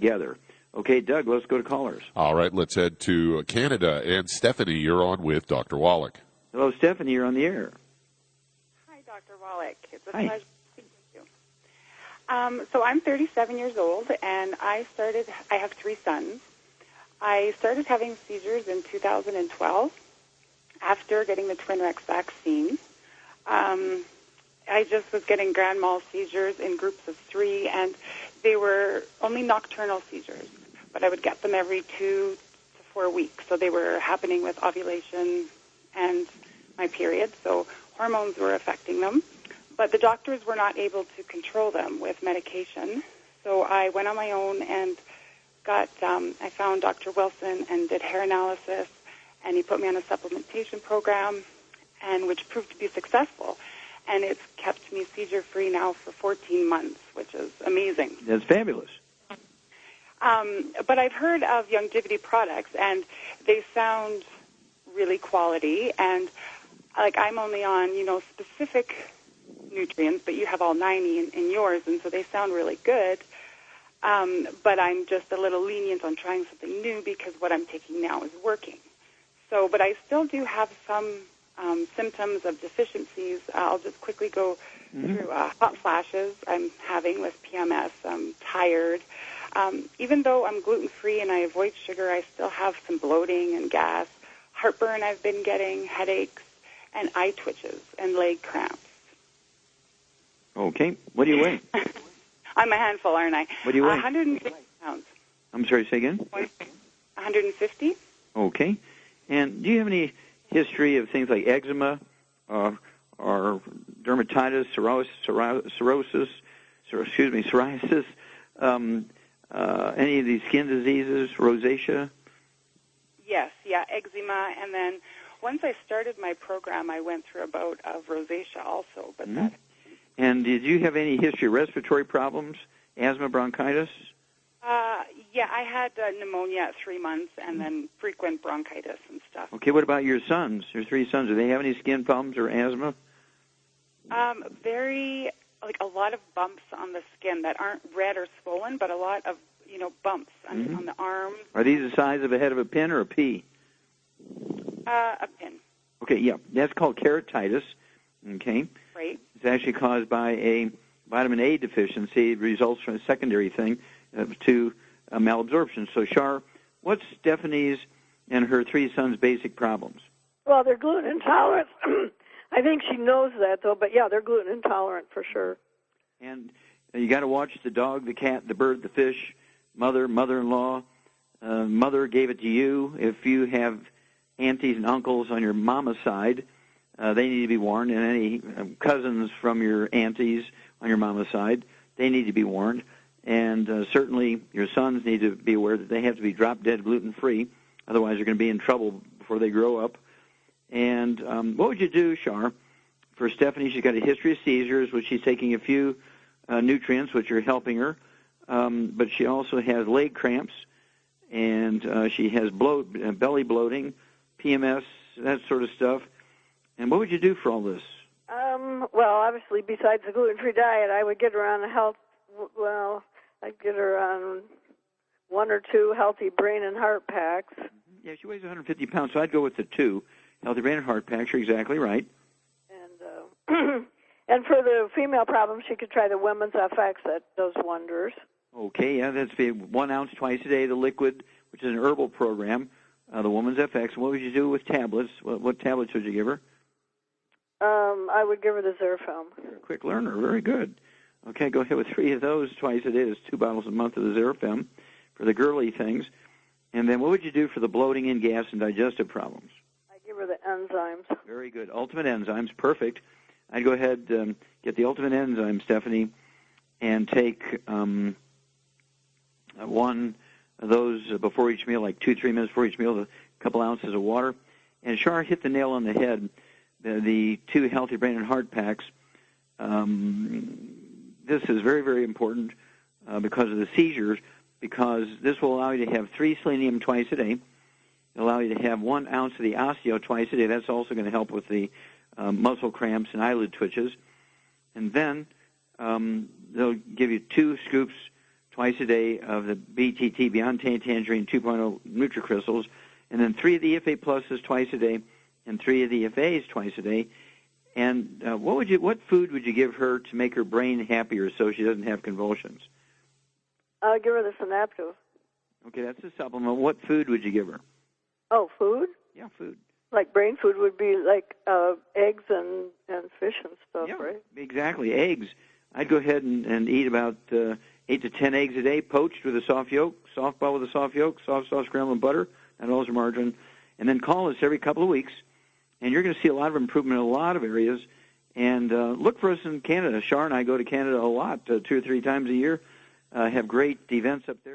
together. Okay, Doug, let's go to callers. All right, let's head to Canada. And Stephanie, you're on with Dr. Wallach. Hello, Stephanie, you're on the air. Hi, Dr. Wallach. It's a pleasure speaking with you. So I'm 37 years old, and I have 3 sons. I started having seizures in 2012 after getting the Twinrex vaccine. I just was getting grand mal seizures in groups of 3, and they were only nocturnal seizures, but I would get them every 2 to 4 weeks. So they were happening with ovulation and my period, so hormones were affecting them. But the doctors were not able to control them with medication. So I went on my own and I found Dr. Wilson and did hair analysis, and he put me on a supplementation program, and which proved to be successful. And it's kept me seizure-free now for 14 months, which is amazing. That's fabulous. But I've heard of Youngevity products, and they sound really quality. And, like, I'm only on, specific nutrients, but you have all 90 in yours, and so they sound really good. But I'm just a little lenient on trying something new because what I'm taking now is working. So, but I still do have some symptoms of deficiencies. I'll just quickly go through hot flashes I'm having with PMS. I'm tired. Even though I'm gluten-free and I avoid sugar, I still have some bloating and gas, heartburn I've been getting, headaches, and eye twitches and leg cramps. Okay. What do you weigh? I'm a handful, aren't I? What do you weigh? 150 pounds. I'm sorry, say again? 150. Okay. And do you have any history of things like eczema or dermatitis, psoriasis, any of these skin diseases, rosacea? Yes, eczema. And then once I started my program, I went through a bout of rosacea also. But And did you have any history of respiratory problems, asthma, bronchitis? Yeah, I had pneumonia at 3 months and then frequent bronchitis and stuff. Okay, what about your sons, your 3 sons? Do they have any skin problems or asthma? A lot of bumps on the skin that aren't red or swollen, but a lot of, bumps on the arms. Are these the size of a head of a pin or a pea? A pin. Okay, yeah, that's called keratitis, okay? Right. It's actually caused by a vitamin A deficiency. It results from a secondary thing to malabsorption. So, Shar, what's Stephanie's and her 3 sons' basic problems? Well, they're gluten intolerant. I think she knows that, though, but, yeah, they're gluten intolerant for sure. And you got to watch the dog, the cat, the bird, the fish, mother-in-law. Mother gave it to you. If you have aunties and uncles on your mama's side, they need to be warned, and any cousins from your aunties on your mama's side, they need to be warned. And certainly your sons need to be aware that they have to be drop-dead gluten-free, otherwise they're going to be in trouble before they grow up. And what would you do, Shar, for Stephanie? She's got a history of seizures, which she's taking a few nutrients, which are helping her, but she also has leg cramps, and she has belly bloating, PMS, that sort of stuff. And what would you do for all this? Well, obviously, besides the gluten-free diet, I would get her on I'd get her on 1 or 2 healthy brain and heart packs. Yeah, she weighs 150 pounds, so I'd go with the 2 healthy brain and heart packs. You're exactly right. And and for the female problem, she could try the Women's FX. That does wonders. Okay, yeah, that's 1 ounce twice a day, the liquid, which is an herbal program, the Woman's FX. What would you do with tablets? What tablets would you give her? I would give her the Zerofilm. You're a quick learner. Very good. Okay, go ahead with 3 of those twice a day. It's 2 bottles a month of the Zerofilm for the girly things. And then what would you do for the bloating and gas and digestive problems? I give her the enzymes. Very good. Ultimate Enzymes, perfect. I'd go ahead get the Ultimate Enzyme, Stephanie, and take 1 of those before each meal, like 2-3 minutes before each meal, a couple ounces of water. And Shar hit the nail on the head. The 2 healthy brain and heart packs. This is very, very important because of the seizures, because this will allow you to have 3 selenium twice a day. It'll allow you to have 1 ounce of the osteo twice a day. That's also going to help with the muscle cramps and eyelid twitches. And then they'll give you 2 scoops twice a day of the BTT, Beyond Tangerine 2.0 NutriCrystals, and then 3 of the EFA Pluses twice a day, and 3 of the EFAs twice a day. And what food would you give her to make her brain happier so she doesn't have convulsions? I'll give her the Synaptive. Okay, that's a supplement. What food would you give her? Oh, food? Yeah, food. Like brain food would be like eggs and fish and stuff, Yeah, right? exactly. Eggs. I'd go ahead and eat about 8 to 10 eggs a day, poached with a soft yolk, softball with a soft yolk, soft sauce, scrambled butter, and also margarine. And then call us every couple of weeks, and you're going to see a lot of improvement in a lot of areas. And look for us in Canada. Shar and I go to Canada a lot, 2 or 3 times a year, have great events up there.